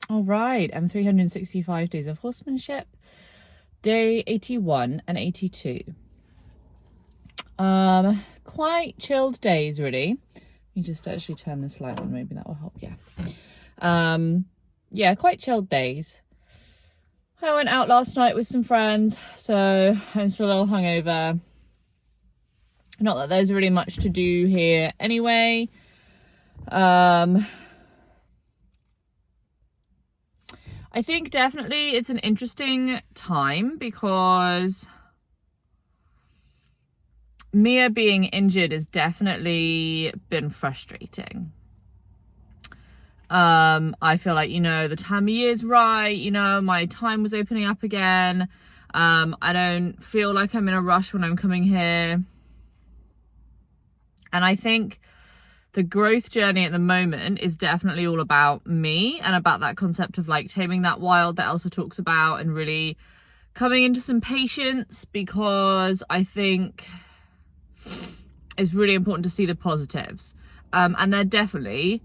All right, and 365 days of horsemanship, day 81 and 82. Quite chilled days, really. Let me just actually turn this light on, maybe that will help. Yeah, quite chilled days. I went out last night with some friends, so I'm still a little hungover. Not that there's really much to do here anyway. I think definitely it's an interesting time because Mia being injured has definitely been frustrating. I feel like, the time of year is right, my time was opening up again. I don't feel like I'm in a rush when I'm coming here. And I think the growth journey at the moment is definitely all about me and about that concept of like taming that wild that Elsa talks about and really coming into some patience, because I think it's really important to see the positives. And there definitely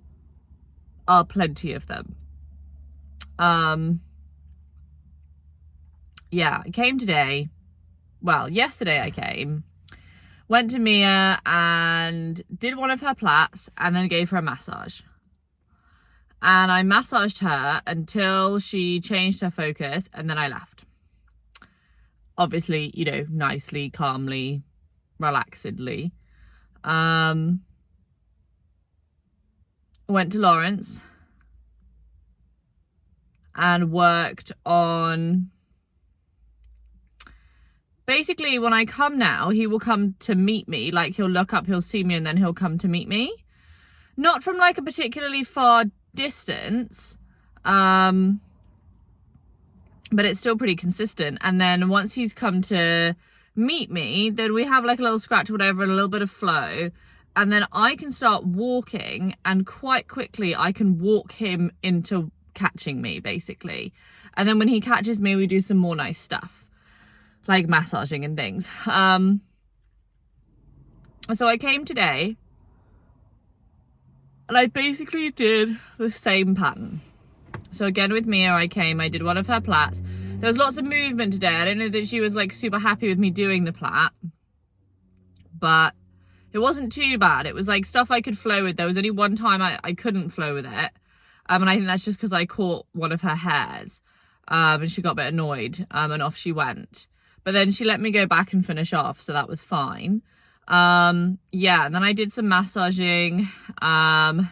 are plenty of them. I came today. Well, yesterday I came, went to Mia and did one of her plaits and then gave her a massage. And I massaged her until she changed her focus and then I left. Obviously, nicely, calmly, relaxedly. Went to Lawrence and worked on... Basically, when I come now, he will come to meet me. Like, he'll look up, he'll see me, and then he'll come to meet me. Not from, like, a particularly far distance, but it's still pretty consistent. And then once he's come to meet me, then we have, like, a little scratch or whatever and a little bit of flow. And then I can start walking, and quite quickly I can walk him into catching me, basically. And then when he catches me, we do some more nice stuff, like massaging and things. So I came today and I basically did the same pattern. So again with Mia, I did one of her plaits. There was lots of movement today. I don't know that she was like super happy with me doing the plait, but it wasn't too bad. It was like stuff I could flow with. There was only one time I couldn't flow with it. And I think that's just because I caught one of her hairs. And she got a bit annoyed, and off she went. But then she let me go back and finish off, so that was fine. And then I did some massaging. And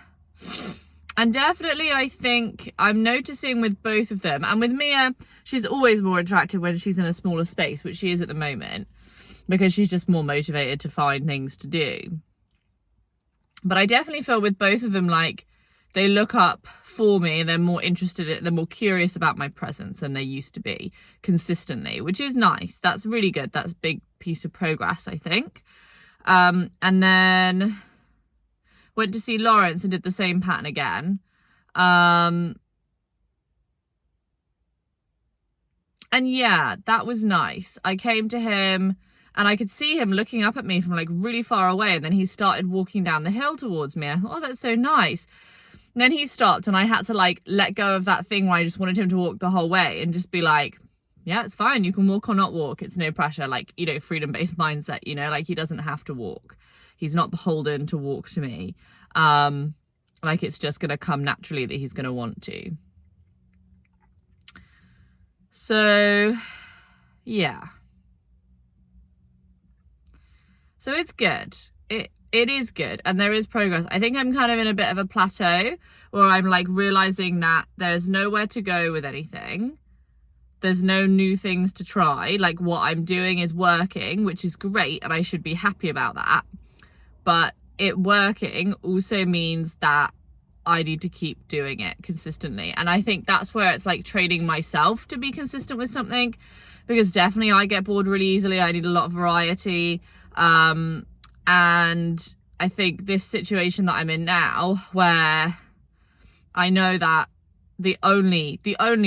definitely I think I'm noticing with both of them, and with Mia, she's always more attractive when she's in a smaller space, which she is at the moment, because she's just more motivated to find things to do. But I definitely feel with both of them, like, they look up for me, they're more interested, they're more curious about my presence than they used to be consistently, which is nice. That's really good. That's a big piece of progress, I think. And then went to see Lawrence and did the same pattern again. And yeah, that was nice. I came to him and I could see him looking up at me from like really far away, and then he started walking down the hill towards me. I thought, oh, that's so nice. And then he stopped and I had to like let go of that thing where I just wanted him to walk the whole way and just be like, yeah, it's fine. You can walk or not walk. It's no pressure. Like, freedom-based mindset, like he doesn't have to walk. He's not beholden to walk to me. Like it's just going to come naturally that he's going to want to. So, yeah. So it's good. It is good, and there is progress. I think I'm kind of in a bit of a plateau where I'm like realizing that there's nowhere to go with anything. There's no new things to try. Like what I'm doing is working, which is great, and I should be happy about that. But it working also means that I need to keep doing it consistently. And I think that's where it's like training myself to be consistent with something, because definitely I get bored really easily. I need a lot of variety. And I think this situation that I'm in now, where I know that the only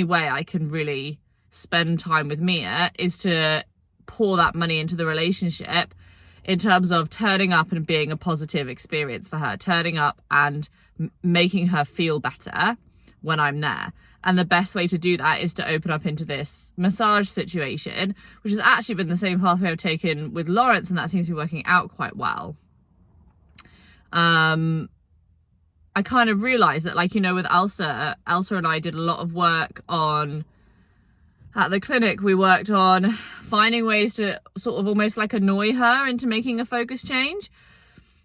way I can really spend time with Mia is to pour that money into the relationship, in terms of turning up and being a positive experience for her, turning up and making her feel better when I'm there. And the best way to do that is to open up into this massage situation, which has actually been the same pathway I've taken with Lawrence, and that seems to be working out quite well. I kind of realized that, like, you know, with Elsa and I did a lot of work on, at the clinic, we worked on finding ways to sort of almost like annoy her into making a focus change.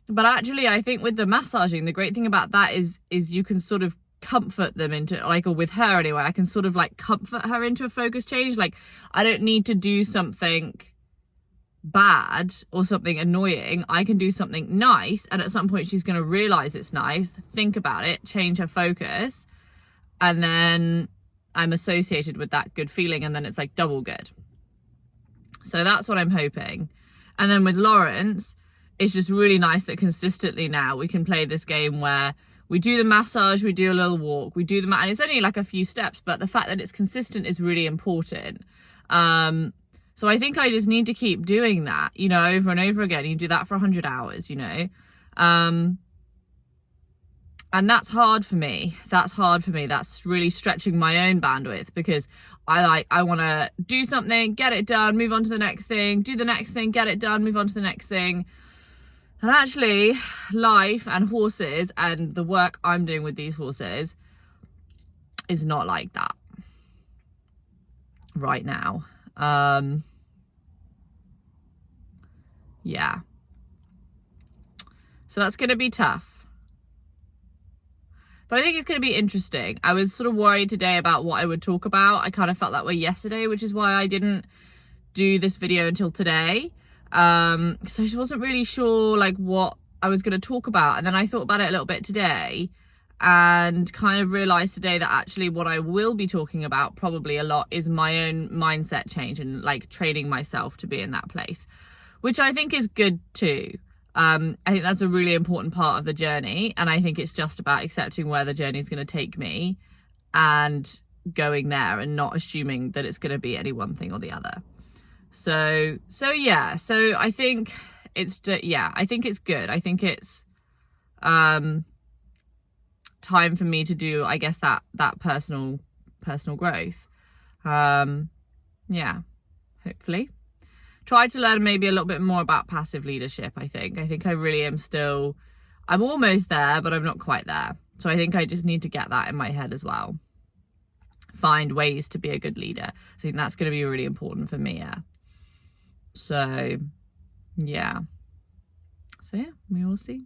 But actually, I think with the massaging, the great thing about that is you can sort of comfort them into, like, or with her anyway, I can sort of like comfort her into a focus change. Like, I don't need to do something bad or something annoying. I can do something nice, and at some point she's going to realize it's nice, think about it, change her focus, and then I'm associated with that good feeling, and then it's like double good. So that's what I'm hoping. And then with Lawrence, it's just really nice that consistently now we can play this game where we do the massage, we do a little walk, we do the and it's only like a few steps, but the fact that it's consistent is really important. So I think I just need to keep doing that, you know, over and over again. You do that for 100 hours, you know. And that's hard for me. That's really stretching my own bandwidth, because I want to do something, get it done, move on to the next thing, do the next thing, get it done, move on to the next thing. And actually, life and horses and the work I'm doing with these horses is not like that right now. Yeah. So that's going to be tough. But I think it's going to be interesting. I was sort of worried today about what I would talk about. I kind of felt that way yesterday, which is why I didn't do this video until today. So I just wasn't really sure like what I was going to talk about. And then I thought about it a little bit today and kind of realized today that actually what I will be talking about probably a lot is my own mindset change and like training myself to be in that place, which I think is good too. I think that's a really important part of the journey. And I think it's just about accepting where the journey is going to take me and going there and not assuming that it's going to be any one thing or the other. So yeah, so I think it's, I think it's good. I think it's, time for me to do, I guess, that personal growth. Yeah, hopefully. Try to learn maybe a little bit more about passive leadership, I think. I really am still, I'm almost there, but I'm not quite there. So I think I just need to get that in my head as well. Find ways to be a good leader. I think that's going to be really important for me, yeah. So, yeah. So, yeah, we will see.